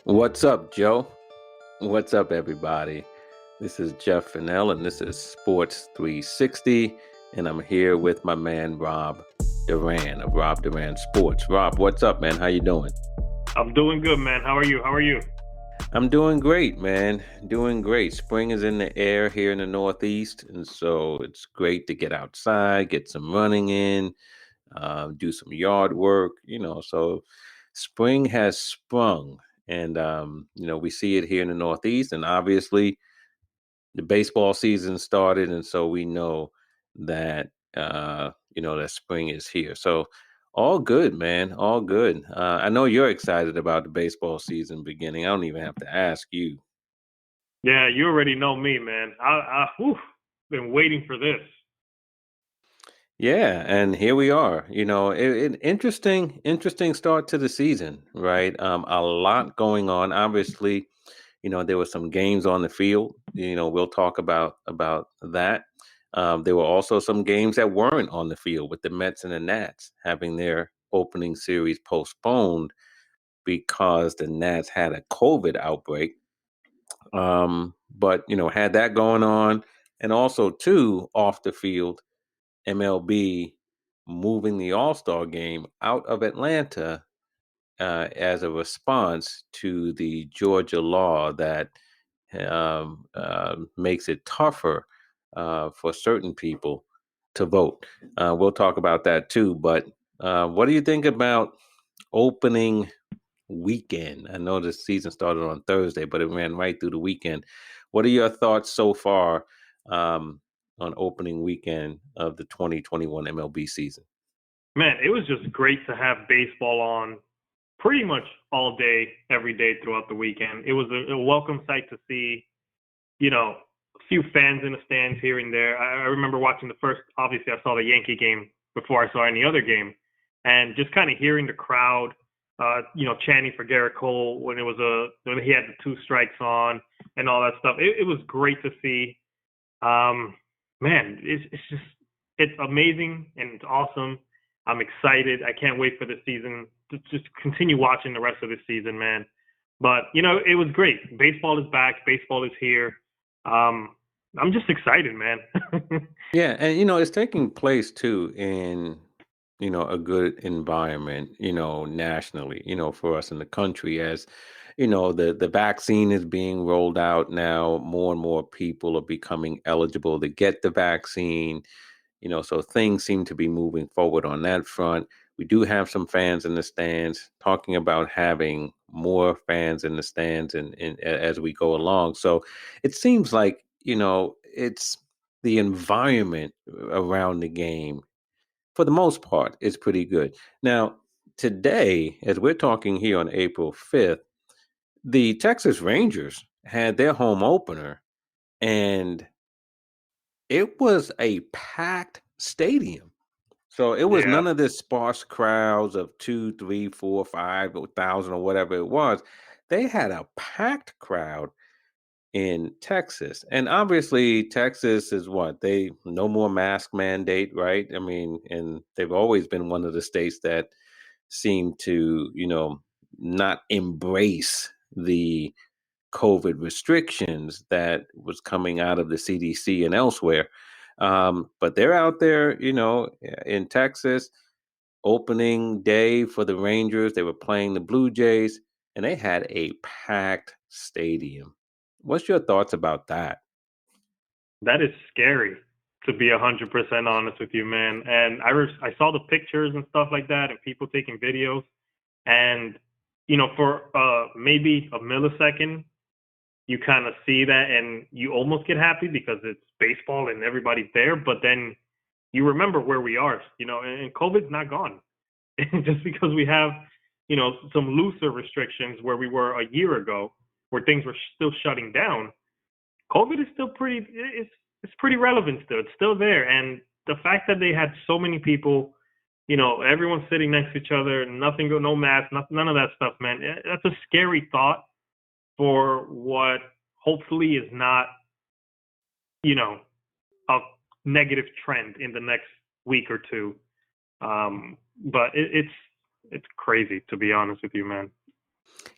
What's up, Joe? What's up, everybody? This is Jeff Fannell, and this is Sports360, and I'm here with my man Rob Duran of Rob Duran Sports. Rob, what's up, man? How you doing? I'm doing good, man. How are you? I'm doing great, man. Doing great. Spring is in the air here in the Northeast, and so it's great to get outside, get some running in, do some yard work, So spring has sprung, and we see it here in the Northeast, and obviously the baseball season started, and so we know that that spring is here. So all good, man. All good. I know you're excited about the baseball season beginning. I don't even have to ask you. Yeah, you already know me, man. Been waiting for this. Yeah, and here we are. Interesting start to the season, right? A lot going on. Obviously, there were some games on the field. We'll talk about that. There were also some games that weren't on the field, with the Mets and the Nats having their opening series postponed because the Nats had a COVID outbreak. But had that going on, and also too off the field, MLB moving the All-Star game out of Atlanta as a response to the Georgia law that makes it tougher for certain people to vote. We'll talk about that too. But what do you think about opening weekend? I know the season started on Thursday, but it ran right through the weekend. What are your thoughts so far on opening weekend of the 2021 MLB season? Man, it was just great to have baseball on pretty much all day, every day throughout the weekend. It was a welcome sight to see, a few fans in the stands here and there. I remember watching the first, obviously I saw the Yankee game before I saw any other game, and just kind of hearing the crowd, chanting for Garrett Cole when when he had the two strikes on and all that stuff. It was great to see. Man, it's amazing and it's awesome. I'm excited. I can't wait for the season to just continue watching the rest of the season, man. But it was great. Baseball is back. Baseball is here. I'm just excited, man. Yeah, and it's taking place too in a good environment, nationally, for us in the country, as the vaccine is being rolled out now. More and more people are becoming eligible to get the vaccine. So things seem to be moving forward on that front. We do have some fans in the stands, talking about having more fans in the stands and as we go along. So it seems like, it's the environment around the game, for the most part, is pretty good. Now, today, as we're talking here on April 5th, the Texas Rangers had their home opener, and it was a packed stadium. So it was Yeah. none of this sparse crowds of 2, 3, 4, 5,000 or whatever it was. They had a packed crowd in Texas. And obviously Texas is what? They no more mask mandate, right? I mean, and they've always been one of the states that seem to, not embrace the COVID restrictions that was coming out of the CDC and elsewhere. But they're out there, in Texas, opening day for the Rangers. They were playing the Blue Jays, and they had a packed stadium. What's your thoughts about that? That is scary, to be 100% honest with you, man. And I saw the pictures and stuff like that, and people taking videos, and for maybe a millisecond, you kind of see that, and you almost get happy because it's baseball and everybody's there. But then you remember where we are, and COVID's not gone. Just because we have, some looser restrictions where we were a year ago, where things were still shutting down, COVID is still it's pretty relevant still. It's still there. And the fact that they had so many people, everyone sitting next to each other, no mask, none of that stuff, man. That's a scary thought for what hopefully is not, a negative trend in the next week or two. But it's crazy, to be honest with you, man.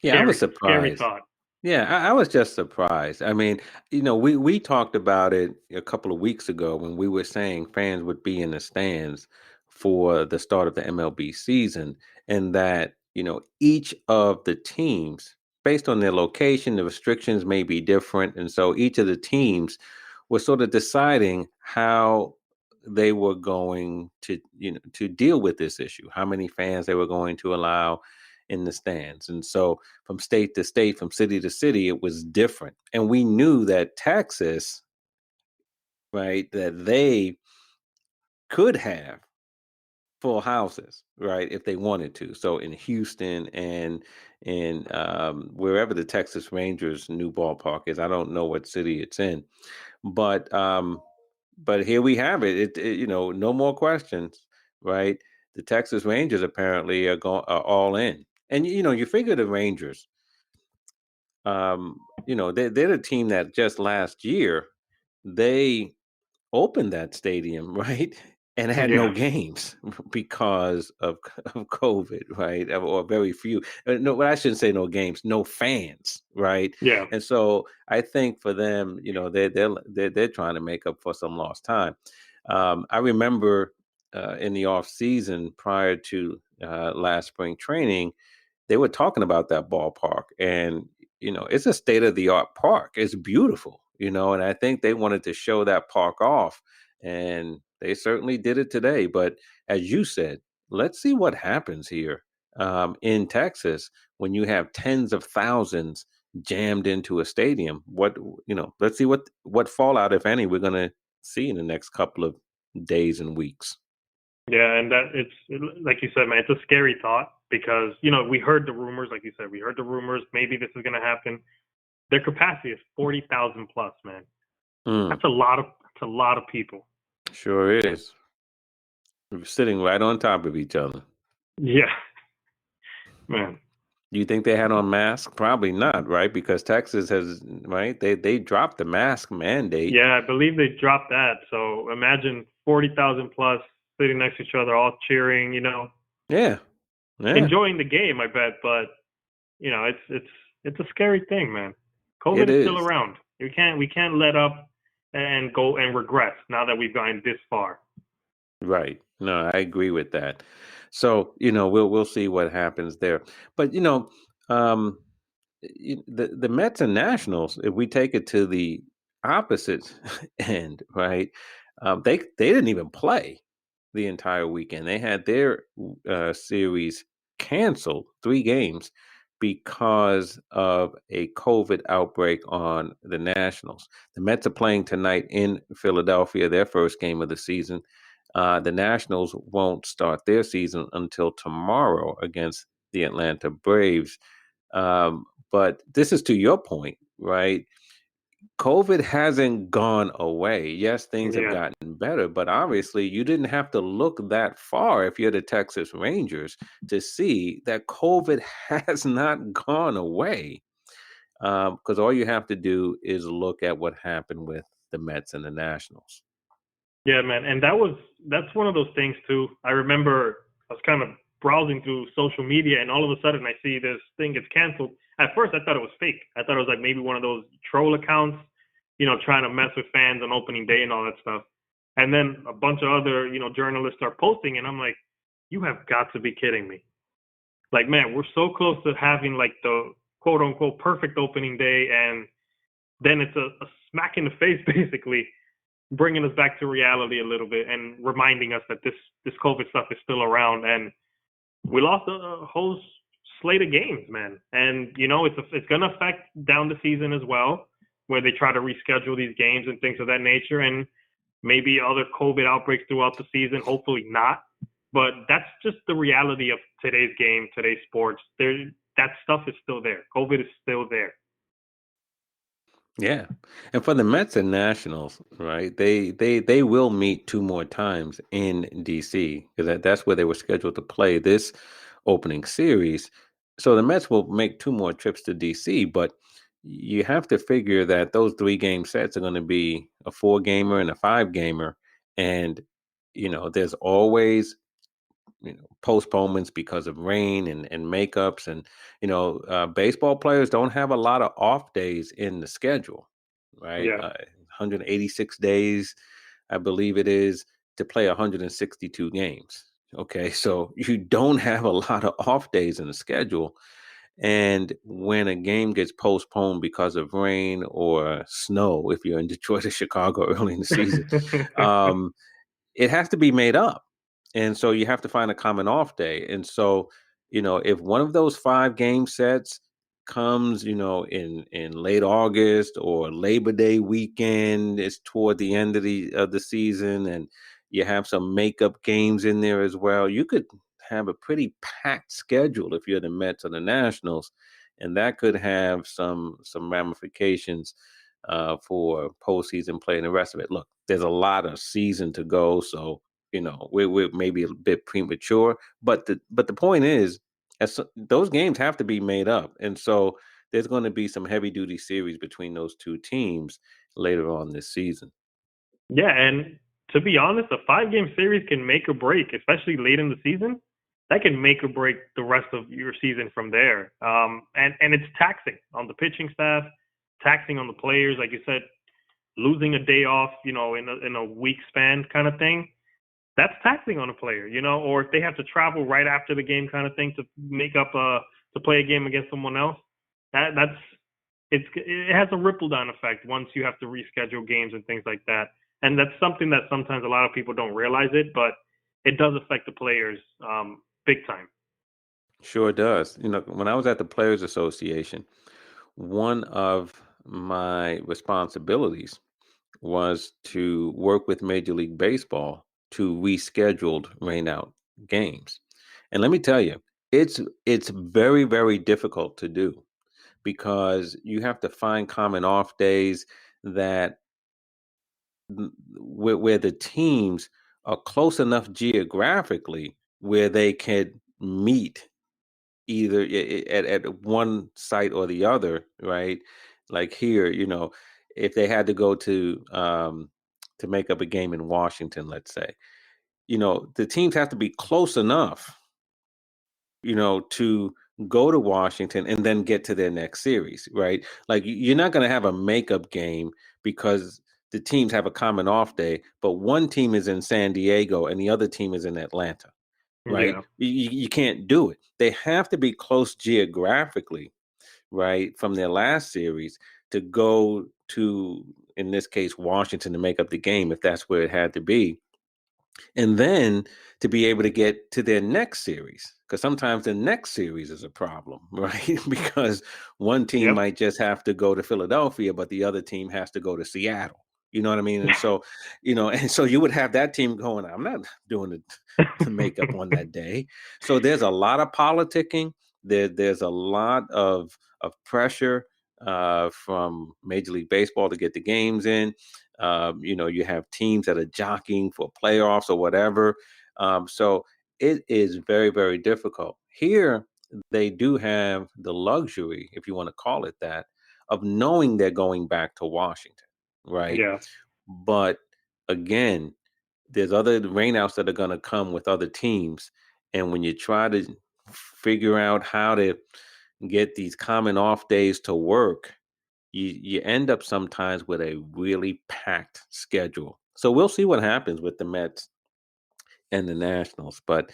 Yeah, I was Scary surprised. thought. Yeah, I was just surprised. I mean, we talked about it a couple of weeks ago when we were saying fans would be in the stands for the start of the MLB season, and that, each of the teams, based on their location, the restrictions may be different. And so each of the teams were sort of deciding how they were going to deal with this issue, how many fans they were going to allow in the stands. And so from state to state, from city to city, it was different. And we knew that Texas, right, that they could have full houses, right, if they wanted to. So in Houston and in wherever the Texas Rangers new ballpark is, I don't know what city it's in, but here we have it. No more questions, right? The Texas Rangers apparently are all in, and you figure the Rangers, they're the team that just last year they opened that stadium, right? And had no Yeah, games because of COVID, right? Or very few. No, well, I shouldn't say no games, no fans, right? yeah, And so I think for them, they're trying to make up for some lost time. I remember in the off season prior to last spring training, they were talking about that ballpark, and it's a state of the art park. It's beautiful, and I think they wanted to show that park off, and they certainly did it today. But as you said, let's see what happens here in Texas when you have tens of thousands jammed into a stadium. Let's see what fallout, if any, we're going to see in the next couple of days and weeks. yeah. And like you said, man, it's a scary thought because we heard the rumors, like you said, we heard the rumors. Maybe this is gonna happen. Their capacity is 40,000 plus, man. Mm, That's a lot of people. sure is. We're sitting right on top of each other. Yeah, man. Do you think they had on masks? Probably not, right? Because Texas has, right? They dropped the mask mandate. Yeah, I believe they dropped that. So imagine 40,000 plus sitting next to each other, all cheering, Yeah, yeah, enjoying the game, I bet. But it's a scary thing, man. it COVID is still is. around. We can't let up and go and regress now that we've gotten this far. Right. No, I agree with that. So, we'll see what happens there. But, um, the Mets and Nationals, if we take it to the opposite end, right? They didn't even play the entire weekend. They had their series canceled, 3 games, because of a COVID outbreak on the Nationals. The Mets are playing tonight in Philadelphia, their first game of the season. The Nationals won't start their season until tomorrow against the Atlanta Braves. But this is to your point, right? COVID hasn't gone away. Yes, things have Yeah. gotten better, but obviously you didn't have to look that far if you're the Texas Rangers to see that COVID has not gone away. Because all you have to do is look at what happened with the Mets and the Nationals. Yeah, man. And that's one of those things too. I remember I was kind of browsing through social media and all of a sudden I see this thing gets canceled. At first I thought it was fake. I thought it was like maybe one of those troll accounts, trying to mess with fans on opening day and all that stuff. And then a bunch of other, journalists are posting and I'm like, you have got to be kidding me. Like, man, we're so close to having like the quote unquote perfect opening day and then it's a smack in the face basically bringing us back to reality a little bit and reminding us that this COVID stuff is still around. And we lost a whole slate of games, man. And it's going to affect down the season as well, where they try to reschedule these games and things of that nature, and maybe other COVID outbreaks throughout the season. Hopefully not, but that's just the reality of today's game, today's sports. That stuff is still there. COVID is still there. Yeah, and for the Mets and Nationals, right? They will meet 2 more times in DC because that's where they were scheduled to play this opening series. So the Mets will make 2 more trips to DC, but you have to figure that those 3 game sets are going to be a 4 gamer and a 5 gamer, and there's always postponements because of rain and makeups, and baseball players don't have a lot of off days in the schedule, right? Yeah. 186 days, I believe it is, to play 162 games. Okay, so you don't have a lot of off days in the schedule. And when a game gets postponed because of rain or snow, if you're in Detroit or Chicago early in the season, um, it has to be made up. And so you have to find a common off day. And so, if one of those 5 game sets comes, in late August or Labor Day weekend, it's toward the end of the season, and you have some makeup games in there as well, you could have a pretty packed schedule if you're the Mets or the Nationals, and that could have some ramifications for postseason play and the rest of it. Look, there's a lot of season to go, so we're maybe a bit premature. But the point is, those games have to be made up, and so there's going to be some heavy duty series between those two teams later on this season. Yeah, and to be honest, a 5 game series can make or break, especially late in the season. That can make or break the rest of your season from there. And it's taxing on the pitching staff, taxing on the players, like you said, losing a day off, in a week span kind of thing. That's taxing on a player, or if they have to travel right after the game kind of thing to make up to play a game against someone else. It has a ripple down effect once you have to reschedule games and things like that. And that's something that sometimes a lot of people don't realize it, but it does affect the players big time. Sure does. When I was at the Players Association, one of my responsibilities was to work with Major League Baseball to rescheduled rainout games. And let me tell you, it's very, very difficult to do because you have to find common off days that where the teams are close enough geographically where they could meet either at one site or the other, right? Like here, if they had to go to make up a game in Washington, let's say, the teams have to be close enough, to go to Washington and then get to their next series, right? Like you're not going to have a makeup game because the teams have a common off day, but one team is in San Diego and the other team is in Atlanta, right? Yeah. You can't do it. They have to be close geographically, right, from their last series to go to, in this case, Washington to make up the game if that's where it had to be. And then to be able to get to their next series, because sometimes the next series is a problem, right? Because one team Yep. might just have to go to Philadelphia, but the other team has to go to Seattle. You know what I mean? And so, and so you would have that team going, I'm not doing the makeup on that day. So there's a lot of politicking. There's a lot of pressure from Major League Baseball to get the games in. You have teams that are jockeying for playoffs or whatever. So it is very, very difficult. Here, they do have the luxury, if you want to call it that, of knowing they're going back to Washington, right? Yeah. But again, there's other rainouts that are going to come with other teams. And when you try to figure out how to get these common off days to work, you end up sometimes with a really packed schedule. So we'll see what happens with the Mets and the Nationals, but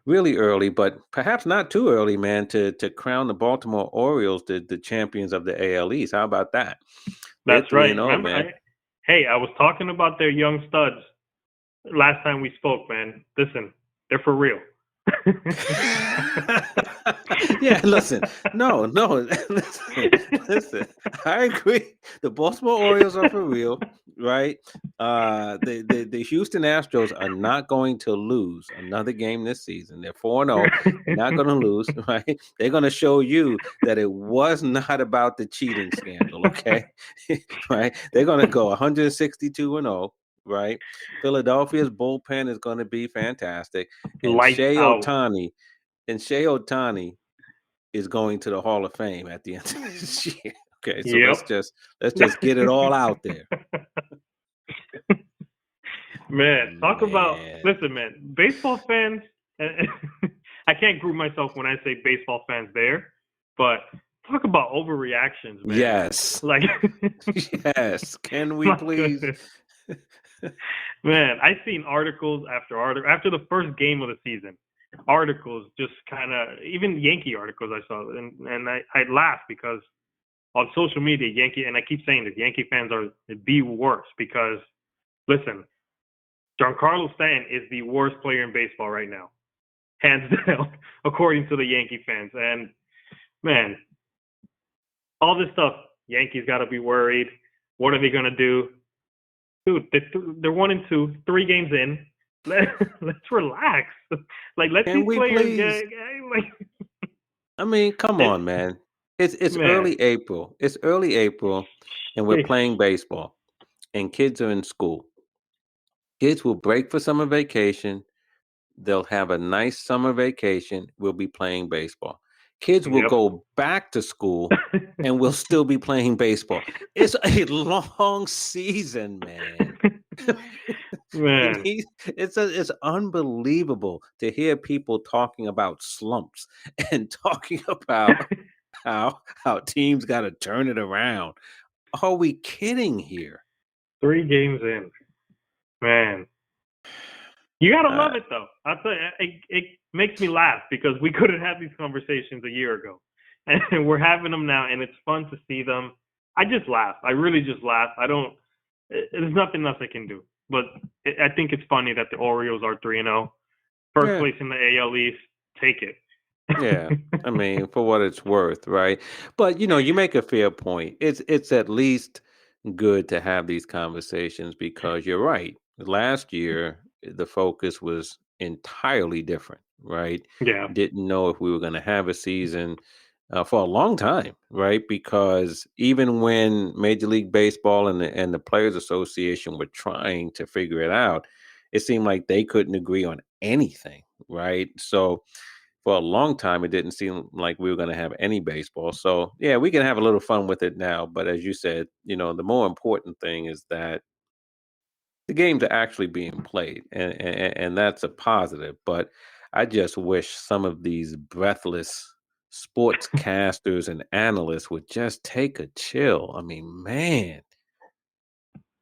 really early, but perhaps not too early, man, to crown the Baltimore Orioles the champions of the AL East. How about that? They're That's three right. and zero, Remember, man. I was talking about their young studs last time we spoke, man. Listen, they're for real. Yeah, listen, no, listen. I agree. The Baltimore Orioles are for real, right? The Houston Astros are not going to lose another game this season. They're 4-0. They're not going to lose, right? They're going to show you that it was not about the cheating scandal, okay? Right? They're going to go 162-0. Right, Philadelphia's bullpen is going to be fantastic, and Lights out. Shohei Ohtani is going to the Hall of Fame at the end of this year. Okay, so let's Yep. just get it all out there. Man, talk about Man. listen, man. Baseball fans, I can't group myself when I say baseball fans there, but talk about overreactions, man. Yes. Like, Yes. Can we my please? goodness, man. I've seen articles after article after the first game of the season. Articles just kind of, even Yankee articles I saw, and I laugh because on social media, and I keep saying this, Yankee fans are the worst because, listen, Giancarlo Stanton is the worst player in baseball right now, hands down, according to the Yankee fans. And man, all this stuff, Yankees got to be worried. What are they gonna do, dude? They're 1-2, 3 games in. Let's relax. Like, let Can these we players please? get like, I mean, come it, on, man. It's man. early April. It's early April, and we're playing baseball, and kids are in school. Kids will break for summer vacation. They'll have a nice summer vacation. We'll be playing baseball. Kids will Yep. go back to school and we'll still be playing baseball. It's a long season, man. Man. It's unbelievable to hear people talking about slumps and talking about how teams got to turn it around. Are we kidding here? 3 games in, man. You gotta Uh, love it though. I'll tell you, it makes me laugh because we couldn't have these conversations a year ago, and we're having them now, and it's fun to see them. I just laugh. I really just laugh. I don't. There's nothing else I can do. But I think it's funny that the Orioles are 3-0, first yeah. place in the AL East. Take it. Yeah, I mean, for what it's worth, right? But you make a fair point. It's at least good to have these conversations because you're right. Last year, the focus was entirely different, right? Yeah. Didn't know if we were going to have a season for a long time, right? Because even when Major League Baseball and the Players Association were trying to figure it out, it seemed like they couldn't agree on anything, right? So for a long time, it didn't seem like we were going to have any baseball. So, yeah, we can have a little fun with it now. But as you said, the more important thing is that the games are actually being played, and that's a positive. But I just wish some of these breathless sportscasters and analysts would just take a chill. I mean, man,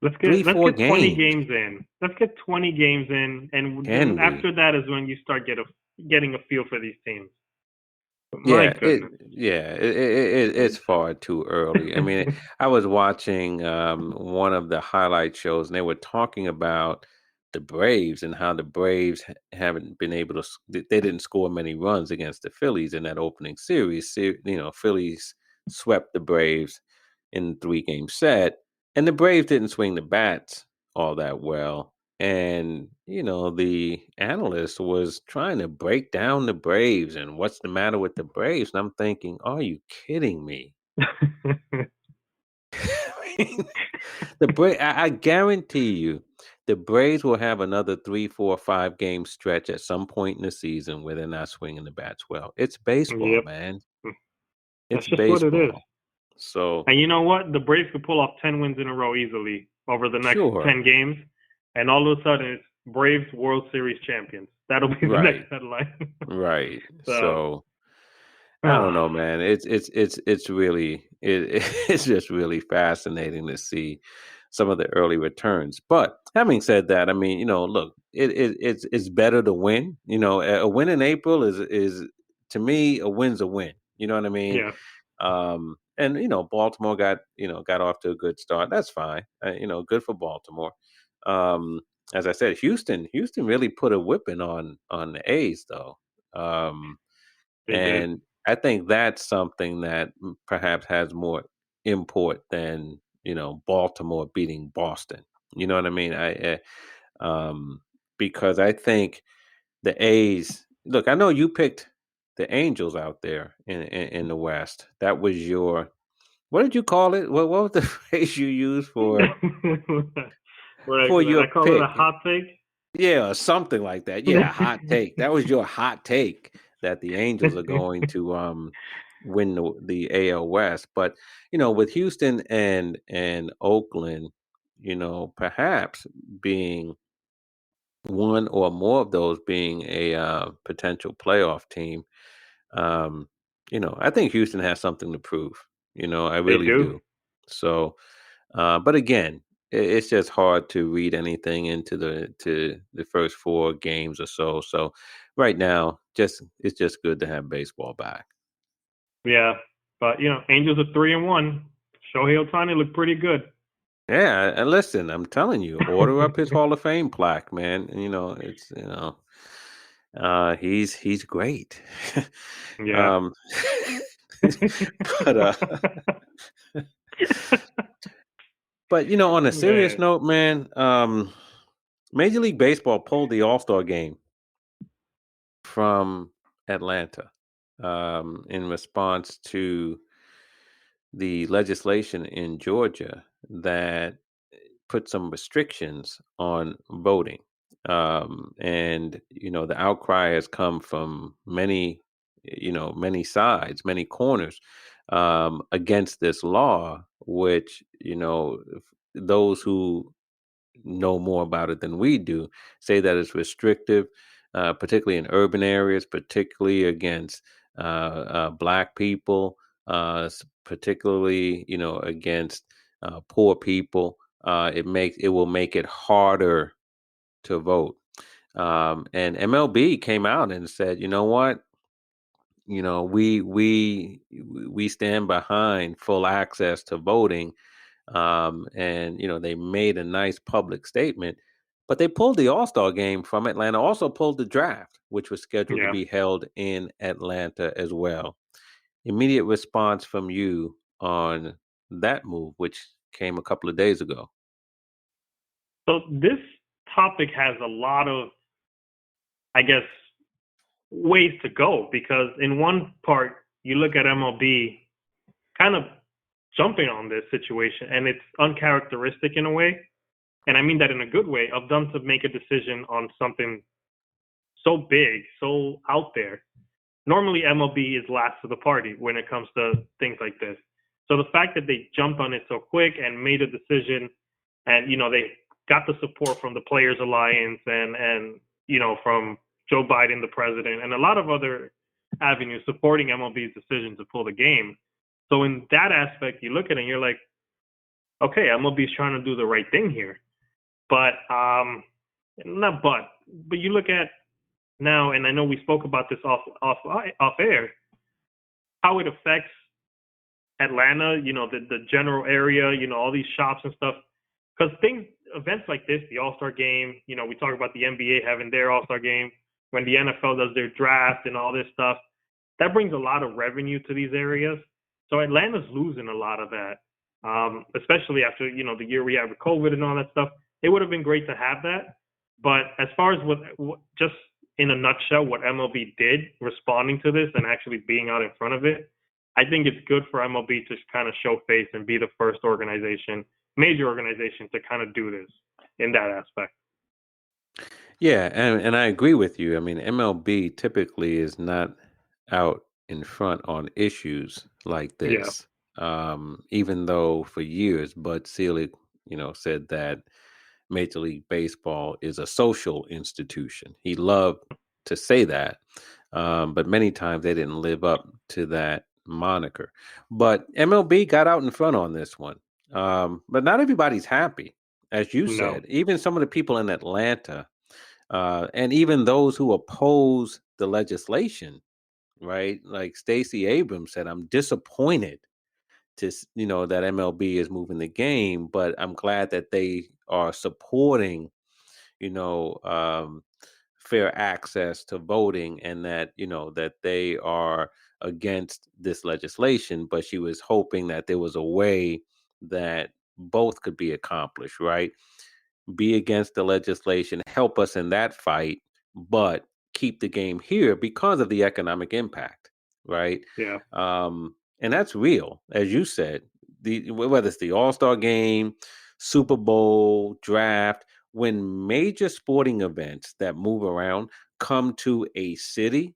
Let's three, get let's four get 20 games. games in. Let's get 20 games in, and then Can we? after that is when you start getting a feel for these teams. But my Yeah, goodness. it's far too early. I mean, I was watching one of the highlight shows, and they were talking about the Braves and how the Braves haven't been able to. They didn't score many runs against the Phillies in that opening series. Phillies swept the Braves in the 3-game set, and the Braves didn't swing the bats all that well. And the analyst was trying to break down the Braves and what's the matter with the Braves, and I'm thinking, are you kidding me? I mean, I guarantee you, the Braves will have another 3, 4, 5 game stretch at some point in the season where they're not swinging the bats well. It's baseball, Yep. man. It's That's just what it is. baseball. So And you know what? The Braves could pull off 10 wins in a row easily over the next sure, 10 games. And all of a sudden, it's Braves World Series champions. That'll be the next right, headline. right. So, So I don't ah, know, man. It's really it's just really fascinating to see some of the early returns. But having said that, I mean, look, it's better to win. A win in April is to me a win's a win. You know what I mean? yeah. And Baltimore got off to a good start. That's fine. Good for Baltimore. Um, as I said, Houston really put a whipping on the A's though. Um, They did. and I think that's something that perhaps has more import than, Baltimore beating Boston. You know what I mean? Because I think the A's, look, I know you picked the Angels out there in the West. That was what did you call it? What was the phrase you used for I your call it a pick? hot take. Yeah, or something like that. Yeah, hot take. That was your hot take that the Angels are going to win the AL West. But with Houston and Oakland, perhaps being one or more of those being a potential playoff team. Um, I think Houston has something to prove. I They really do. do. So, but again, it's just hard to read anything into the first 4 games or so. So, right now, it's just good to have baseball back. Yeah, but Angels are 3-1. Shohei Ohtani looked pretty good. Yeah, and listen, I'm telling you, order up his Hall of Fame plaque, man. It's he's great. Yeah. um, but on a serious Man. note, man, Major League Baseball pulled the All-Star game from Atlanta in response to the legislation in Georgia that put some restrictions on voting. And the outcry has come from many sides, many corners against this law, which those who know more about it than we do say that it's restrictive, particularly in urban areas, particularly against black people, particularly against poor people. It will make it harder to vote. And MLB came out and said, you know what? We stand behind full access to voting, and they made a nice public statement, but they pulled the All-Star game from Atlanta, also pulled the draft, which was scheduled to Yeah. be held in Atlanta as well. Immediate response from you on that move, which came a couple of days ago. So this topic has a lot of, I guess, ways to go because in one part you look at MLB kind of jumping on this situation, and it's uncharacteristic in a way, and I mean that in a good way, of them to make a decision on something so big, so out there. Normally, MLB is last to the party when it comes to things like this. So the fact that they jumped on it so quick and made a decision, and they got the support from the Players Alliance and from Joe Biden, the president, and a lot of other avenues supporting MLB's decision to pull the game. So in that aspect, you look at it and you're like, okay, MLB is trying to do the right thing here. But not but you look at now, and I know we spoke about this off air, how it affects Atlanta, the general area, all these shops and stuff. Because events like this, the All-Star game, we talk about the NBA having their All-Star game, when the NFL does their draft and all this stuff, that brings a lot of revenue to these areas. So Atlanta's losing a lot of that, especially after, the year we had with COVID and all that stuff. It would have been great to have that. But as far as what just in a nutshell, what MLB did responding to this and actually being out in front of it, I think it's good for MLB to kind of show face and be the first major organization to kind of do this in that aspect. Yeah, and I agree with you. I mean, MLB typically is not out in front on issues like Yeah, this. Even though for years Bud Selig, said that Major League Baseball is a social institution. He loved to say that, but many times they didn't live up to that moniker. But MLB got out in front on this one. But not everybody's happy, as you no, said. Even some of the people in Atlanta, and even those who oppose the legislation, right? Like Stacey Abrams said, I'm disappointed that MLB is moving the game, but I'm glad that they are supporting, you know, um, fair access to voting, and that that they are against this legislation. But she was hoping that there was a way that both could be accomplished, right? Be against the legislation, help us in that fight, but keep the game here because of the economic impact, right? yeah, And that's real, as you said. Whether it's the All Star Game, Super Bowl, draft, when major sporting events that move around come to a city,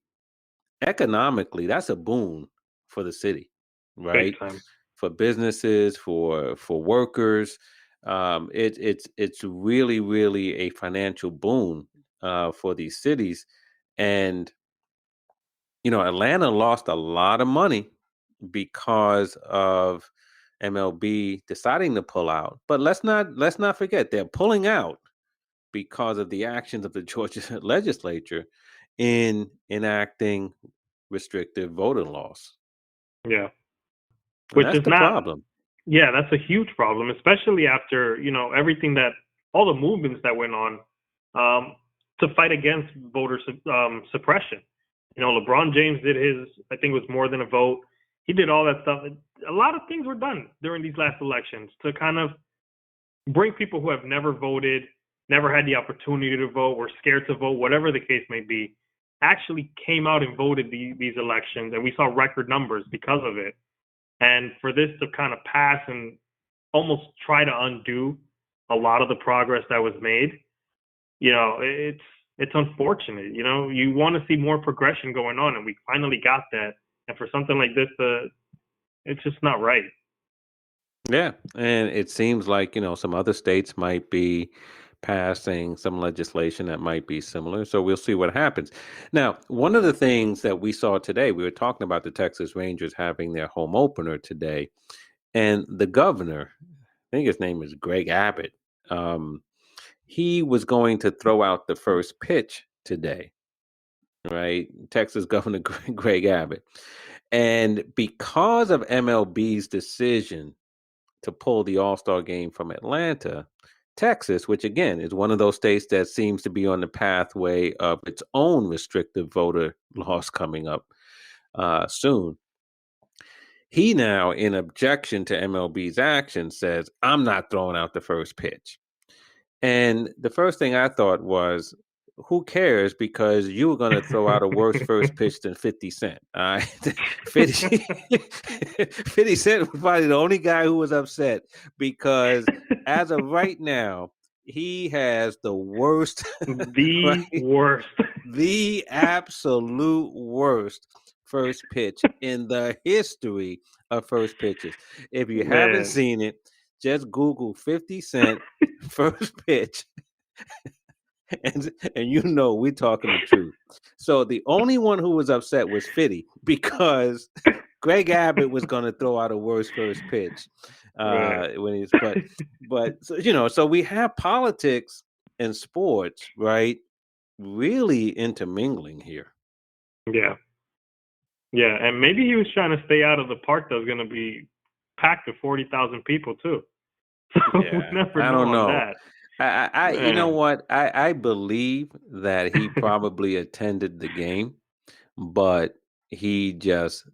economically, that's a boon for the city, big right? time. For businesses, for workers, it's really really a financial boon for these cities. And Atlanta lost a lot of money because of MLB deciding to pull out. But let's not forget they're pulling out because of the actions of the Georgia legislature in enacting restrictive voting laws. Yeah. And Which that's is the not, problem. yeah, that's a huge problem, especially after, everything all the movements that went on to fight against voter suppression. LeBron James did his, I think it was more than a vote. He did all that stuff. A lot of things were done during these last elections to kind of bring people who have never voted, never had the opportunity to vote, were scared to vote, whatever the case may be, actually came out and voted these elections, and we saw record numbers because of it. And for this to kind of pass and almost try to undo a lot of the progress that was made, it's unfortunate. You want to see more progression going on, and we finally got that. And for something like this, it's just not right. Yeah, and it seems like, some other states might be passing some legislation that might be similar. So we'll see what happens. Now, one of the things that we saw today, we were talking about the Texas Rangers having their home opener today, and the governor, I think his name is Greg Abbott, he was going to throw out the first pitch today, right? Texas Governor Greg Abbott. And because of MLB's decision to pull the All-Star game from Atlanta, Texas, which again is one of those states that seems to be on the pathway of its own restrictive voter laws coming up soon. He now, in objection to MLB's action, says, I'm not throwing out the first pitch. And the first thing I thought was, who cares? Because you were going to throw out a worse first pitch than 50 Cent. 50, 50 Cent was probably the only guy who was upset because as of right now, he has the worst, The right? worst. The absolute worst first pitch in the history of first pitches. If you haven't Man. seen it, just Google 50 Cent first pitch and we're talking the truth. So the only one who was upset was Fitty because Greg Abbott was going to throw out a worse first pitch when he's but so we have politics and sports, right, really intermingling here. Yeah, and maybe he was trying to stay out of the park that was going to be packed with 40,000 people too. So we never I know don't on know. that. I you know what? I believe that he probably attended the game, but he just,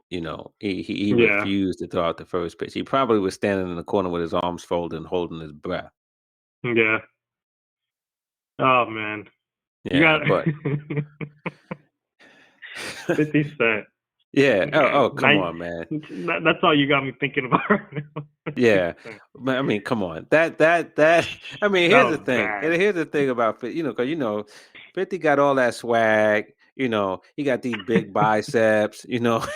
he refused to throw out the first pitch. He probably was standing in the corner with his arms folded and holding his breath. Yeah. Oh man. Yeah, but 50 Cent. Yeah. Oh, come on, man. That's all you got me thinking about right now. Yeah. I mean, come on. That I mean, here's the thing. Bad. Here's the thing about 50, because 50 got all that swag, he got these big biceps, he got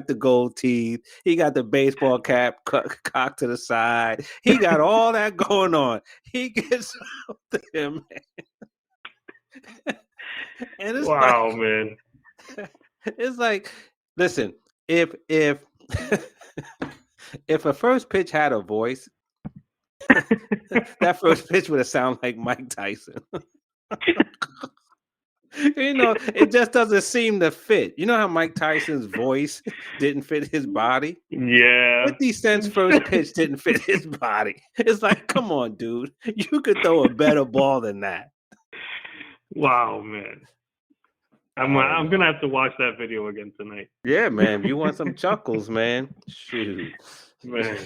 the gold teeth, he got the baseball cap cocked to the side. He got all that going on. He gets up to him, man. And it's man. It's like, listen, if if a first pitch had a voice, that first pitch would have sounded like Mike Tyson. It just doesn't seem to fit. You know how Mike Tyson's voice didn't fit his body? Yeah. 50 Cent's first pitch didn't fit his body. It's like, come on, dude. You could throw a better ball than that. Wow, man. I'm gonna have to watch that video again tonight. Yeah, man. You want some chuckles, man? Shoot, man.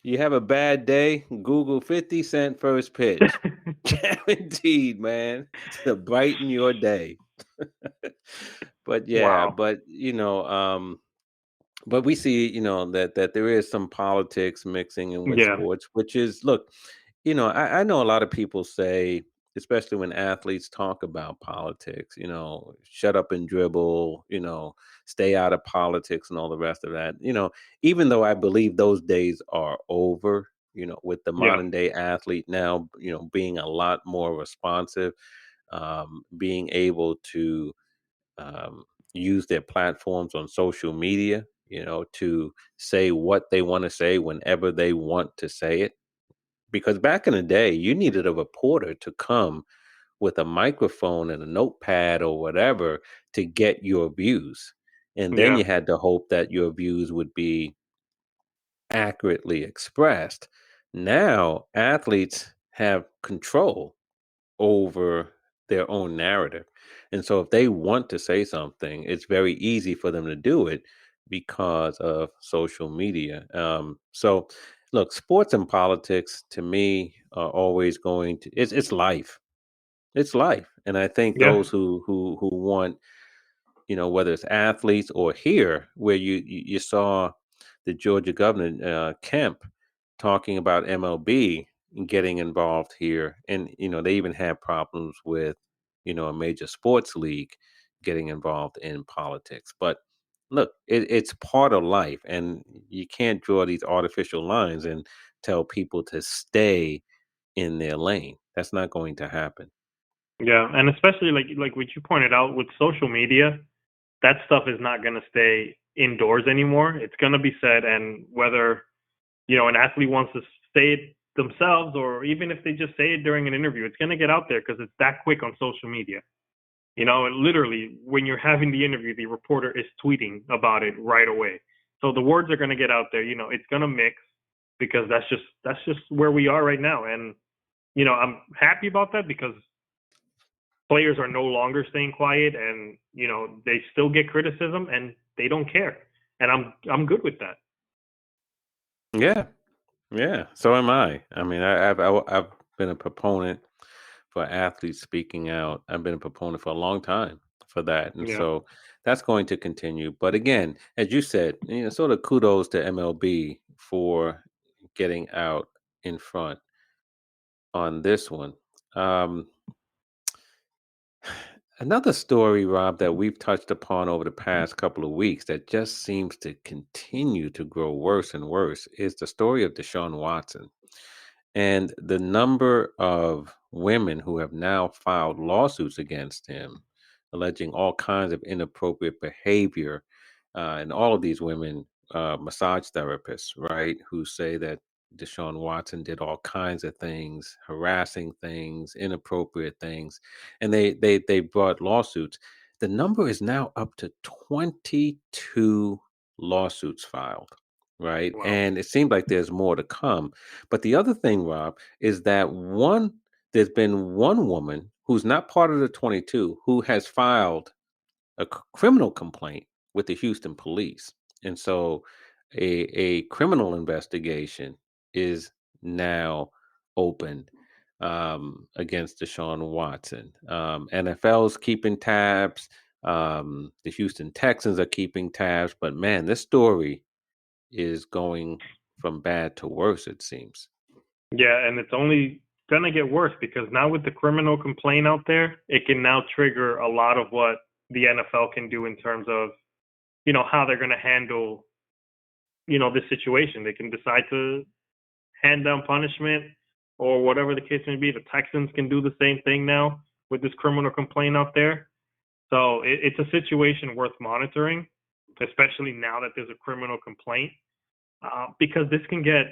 You have a bad day? Google 50 Cent first pitch. Guaranteed, man, to brighten your day. But yeah, wow. but but we see, that there is some politics mixing in with sports, which is, look, I know a lot of people say, especially when athletes talk about politics, shut up and dribble, stay out of politics and all the rest of that. Even though I believe those days are over, with the Yeah. modern day athlete now, being a lot more responsive, being able to um, use their platforms on social media, to say what they want to say whenever they want to say it. Because back in the day, you needed a reporter to come with a microphone and a notepad or whatever to get your views. And then Yeah. you had to hope that your views would be accurately expressed. Now, athletes have control over their own narrative. And so if they want to say something, it's very easy for them to do it because of social media. So look, sports and politics to me are always going to it's life. It's life. And I think Yeah. those who want, whether it's athletes or here, where you saw the Georgia governor Kemp talking about MLB getting involved here, and they even had problems with a major sports league getting involved in politics. But look, it's part of life, and you can't draw these artificial lines and tell people to stay in their lane. That's not going to happen. Yeah. And especially like what you pointed out with social media, that stuff is not going to stay indoors anymore. It's going to be said, and whether an athlete wants to say it themselves or even if they just say it during an interview, it's going to get out there because it's that quick on social media. And literally when you're having the interview, the reporter is tweeting about it right away. So the words are going to get out there. It's going to mix because that's just where we are right now. And I'm happy about that because players are no longer staying quiet, and they still get criticism and they don't care, and I'm good with that. Yeah, yeah. So am I. I mean, I've been a proponent for athletes speaking out. I've been a proponent for a long time for that. And Yeah. so that's going to continue. But again, as you said, sort of kudos to MLB for getting out in front on this one. Um, Another story, Rob, that we've touched upon over the past couple of weeks that just seems to continue to grow worse and worse is the story of Deshaun Watson. And the number of women who have now filed lawsuits against him, alleging all kinds of inappropriate behavior, and all of these women, massage therapists, right, who say that Deshaun Watson did all kinds of things, harassing things, inappropriate things, and they brought lawsuits. The number is now up to 22 lawsuits filed, right? Wow. And it seems like there's more to come. But the other thing, Rob, is that there's been one woman who's not part of the 22 who has filed a criminal complaint with the Houston police. And so a criminal investigation is now open against Deshaun Watson. NFL's keeping tabs. The Houston Texans are keeping tabs. But man, this story is going from bad to worse, it seems. Yeah, and it's only gonna get worse because now with the criminal complaint out there, it can now trigger a lot of what the NFL can do in terms of how they're gonna handle this situation. They can decide to hand down punishment or whatever the case may be. The Texans can do the same thing now with this criminal complaint out there. So it's a situation worth monitoring, especially now that there's a criminal complaint, because this can get,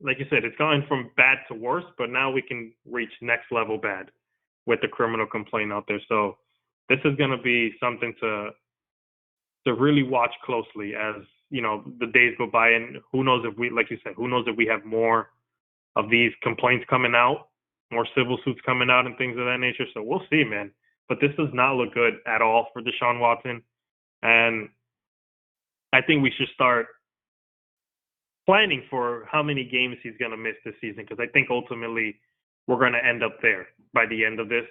like you said, it's gone from bad to worse, but now we can reach next level bad with the criminal complaint out there. So this is going to be something to really watch closely as the days go by, and who knows if we, like you said, who knows if we have more of these complaints coming out, more civil suits coming out, and things of that nature. So we'll see, man. But this does not look good at all for Deshaun Watson. And I think we should start planning for how many games he's going to miss this season, because I think ultimately we're going to end up there by the end of this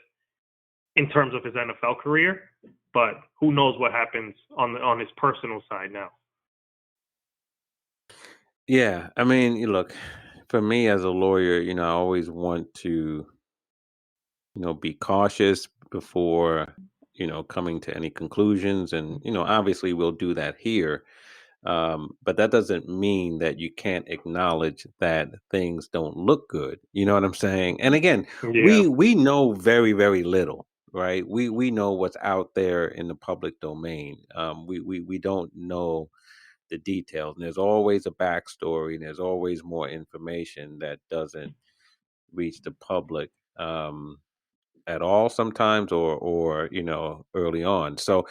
in terms of his NFL career. But who knows what happens on his personal side now. Yeah, I mean, look, for me as a lawyer, I always want to, be cautious before, coming to any conclusions. And, obviously we'll do that here. But that doesn't mean that you can't acknowledge that things don't look good. You know what I'm saying? And again, Yeah. we know very, very little, right? We know what's out there in the public domain. We don't know the details, and there's always a backstory, and there's always more information that doesn't reach the public at all sometimes, or early on. So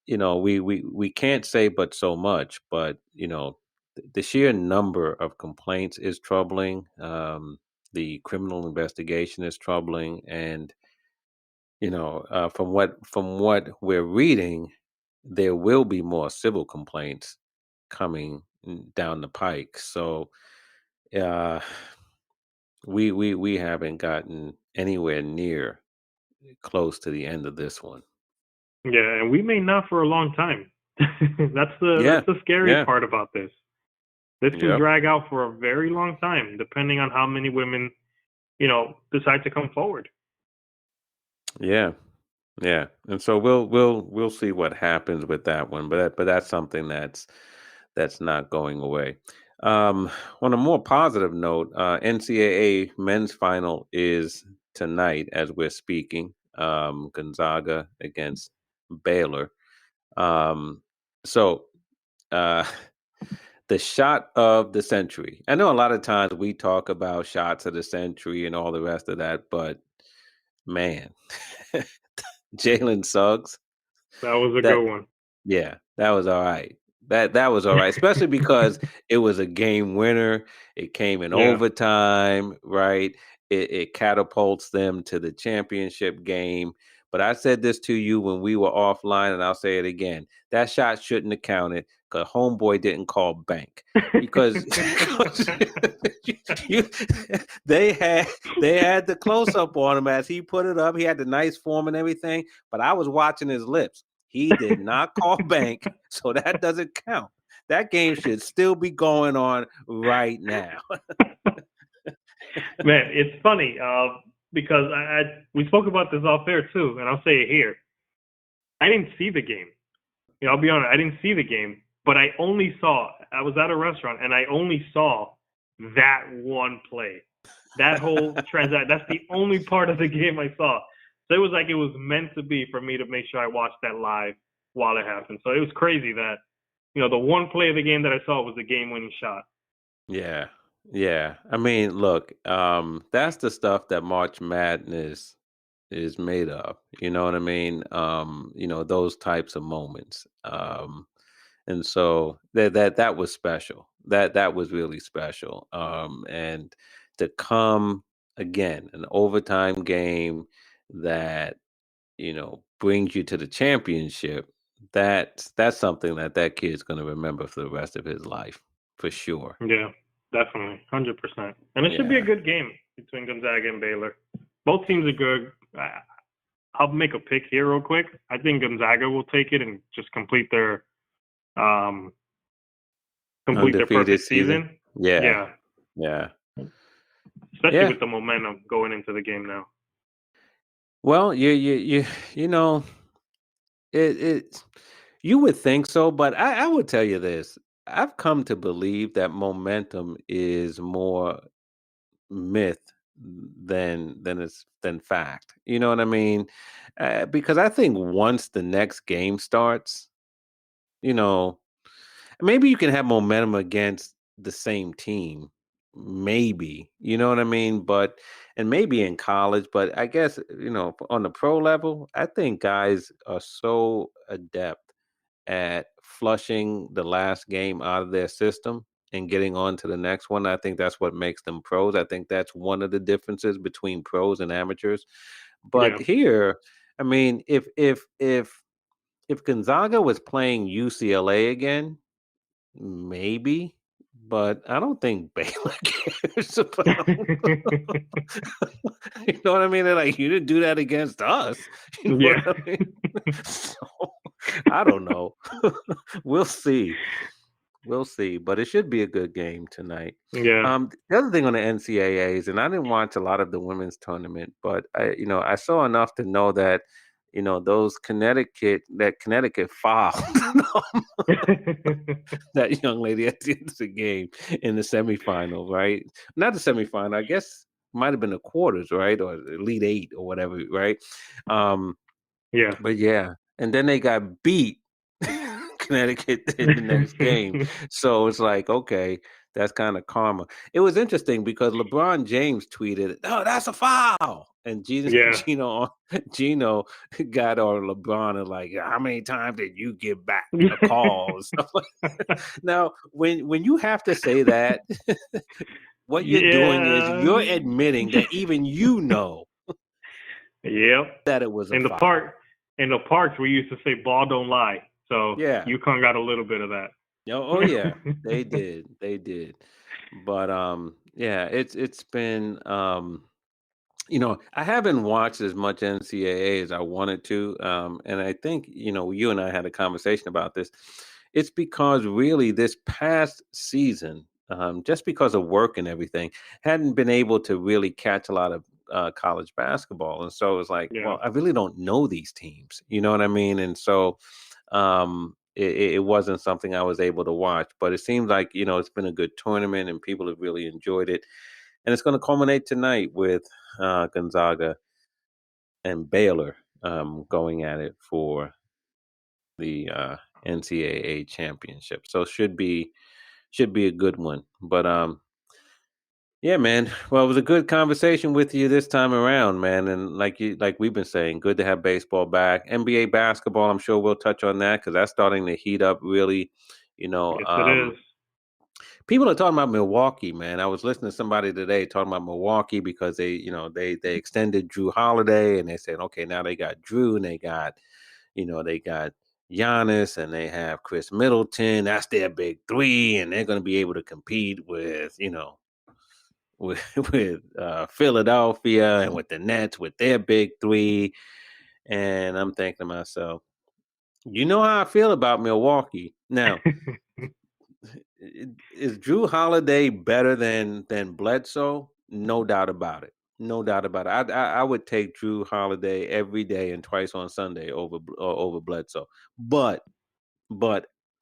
we can't say but so much, but the sheer number of complaints is troubling. The criminal investigation is troubling, and from what we're reading, there will be more civil complaints coming down the pike. So uh, we haven't gotten anywhere near close to the end of this one. Yeah, and we may not for a long time. Yeah, That's the scary yeah, part about this. This can yep, drag out for a very long time, depending on how many women, decide to come forward. yeah. Yeah, and so we'll see what happens with that one, but that's something that's not going away. Um, on a more positive note, NCAA men's final is tonight as we're speaking. Gonzaga against Baylor. Um, so uh, the shot of the century. I know a lot of times we talk about shots of the century and all the rest of that, but man, Jalen Suggs. That was a That good one. Yeah, that was alright. That was alright, especially because it was a game winner. It came in Yeah. overtime, right? It catapults them to the championship game. But I said this to you when we were offline, and I'll say it again. That shot shouldn't have counted because homeboy didn't call bank. Because you, they had they had the close up on him as he put it up. He had the nice form and everything, but I was watching his lips. He did not call bank, so that doesn't count. That game should still be going on right now. Man, it's funny because we spoke about this off air too, and I'll say it here. I didn't see the game. I'll be honest, I didn't see the game, but I was at a restaurant and I only saw that one play. That whole transaction, that's the only part of the game I saw. So it was like it was meant to be for me to make sure I watched that live while it happened. So it was crazy that, the one play of the game that I saw was the game winning shot. Yeah. Yeah. I mean, look, that's the stuff that March Madness is made of. You know what I mean? Those types of moments. And so that was special. That was really special. And to come again, an overtime game that brings you to the championship, that's something that kid's going to remember for the rest of his life, for sure. Yeah, definitely, 100%. And it should be a Yeah. good game between Gonzaga and Baylor. Both teams are good. I'll make a pick here real quick. I think Gonzaga will take it and just um, complete their Undefeated perfect season. season. Yeah. Yeah, Yeah. especially Yeah. with the momentum going into the game now. Well, you know, it you would think so, but I would tell you this. I've come to believe that momentum is more myth than fact. You know what I mean? Because I think once the next game starts, you know, maybe you can have momentum against the same team. Maybe, you know what I mean? But and maybe in college, but I guess, on the pro level, I think guys are so adept at flushing the last game out of their system and getting on to the next one. I think that's what makes them pros. I think that's one of the differences between pros and amateurs. But Yeah. here, I mean, if Gonzaga was playing UCLA again, maybe, but I don't think Baylor cares about. You know what I mean? They're like, you didn't do that against us. You know Yeah. what I mean? So I don't know. We'll see. We'll see. But it should be a good game tonight. Yeah. The other thing on the NCAAs, and I didn't watch a lot of the women's tournament, but I saw enough to know that those Connecticut foul that young lady at the end of the game in the semifinal, right? Not the semifinal, I guess might have been the quarters, right? Or the Elite Eight or whatever, right? Yeah. But yeah, and then they got beat Connecticut in the next game. So it's like, okay, that's kind of karma. It was interesting because LeBron James tweeted, "Oh, that's a foul," and Yeah. Gino got on LeBron and like, "How many times did you give back a call?" and stuff like that. Now, when you have to say that, what you're doing is you're Yeah. admitting that even Yep. that it was a In the foul. parks, we used to say "ball don't lie." So Yeah. UConn got a little bit of that. Oh yeah, they did. But yeah, it's been I haven't watched as much NCAA as I wanted to. And I think, you and I had a conversation about this. It's because really this past season, just because of work and everything, hadn't been able to really catch a lot of college basketball. And so it's like, Yeah. well, I really don't know these teams. You know what I mean? And so it wasn't something I was able to watch, but it seems like, it's been a good tournament and people have really enjoyed it. And it's going to culminate tonight with Gonzaga and Baylor going at it for the NCAA championship. So should be a good one. But yeah, man. Well, it was a good conversation with you this time around, man. And like we've been saying, good to have baseball back. NBA basketball, I'm sure we'll touch on that because that's starting to heat up really. You know, Yes, it is. people are talking about Milwaukee, man. I was listening to somebody today talking about Milwaukee because they extended Drew Holiday and they said, okay, now they got Drew and they got Giannis and they have Chris Middleton. That's their big three, and they're going to be able to compete with with Philadelphia and with the Nets with their big three. And I'm thinking to myself, you know how I feel about Milwaukee now. Is Drew Holiday better than Bledsoe? No doubt about it. No doubt about it. I would take Drew Holiday every day and twice on Sunday over Bledsoe. But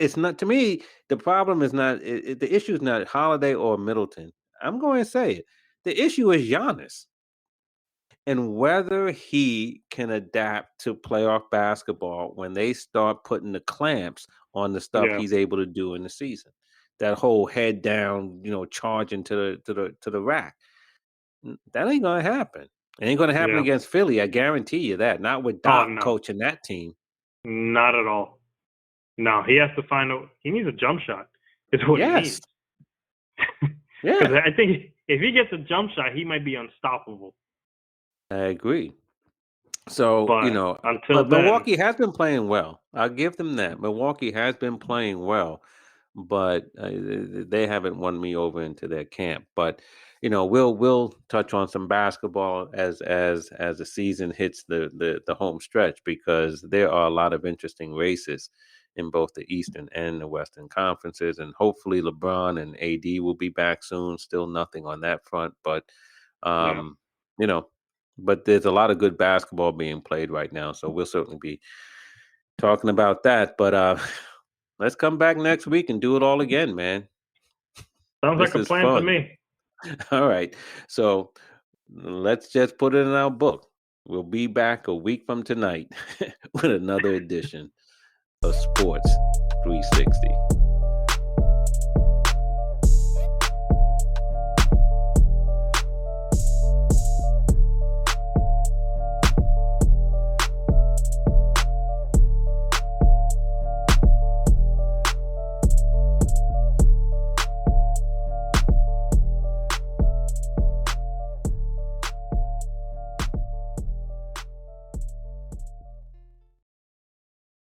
it's not, to me. The problem is not the issue is not Holiday or Middleton. I'm going to say it. The issue is Giannis and whether he can adapt to playoff basketball when they start putting the clamps on the stuff Yeah. he's able to do in the season. That whole head down, charging to the rack. That ain't gonna happen. It ain't gonna happen Yeah. against Philly. I guarantee you that. Not with Oh Doc no, coaching that team. not at all. No, he has to find out. He needs a jump shot. Is what he Yes. needs. Because Yeah, I think if he gets a jump shot, he might be unstoppable. I agree. So, But until but then, Milwaukee has been playing well. I'll give them that. Milwaukee has been playing well, but they haven't won me over into their camp. But we'll touch on some basketball as the season hits the home stretch because there are a lot of interesting races in both the Eastern and the Western conferences, and hopefully LeBron and AD will be back soon. Still nothing on that front, but yeah, um, you know but there's a lot of good basketball being played right now, so we'll certainly be talking about that. But let's come back next week and do it all again, man. sounds like This a is plan to fun. me. All right. So let's just put it in our book. We'll be back a week from tonight with another edition of Sports 360.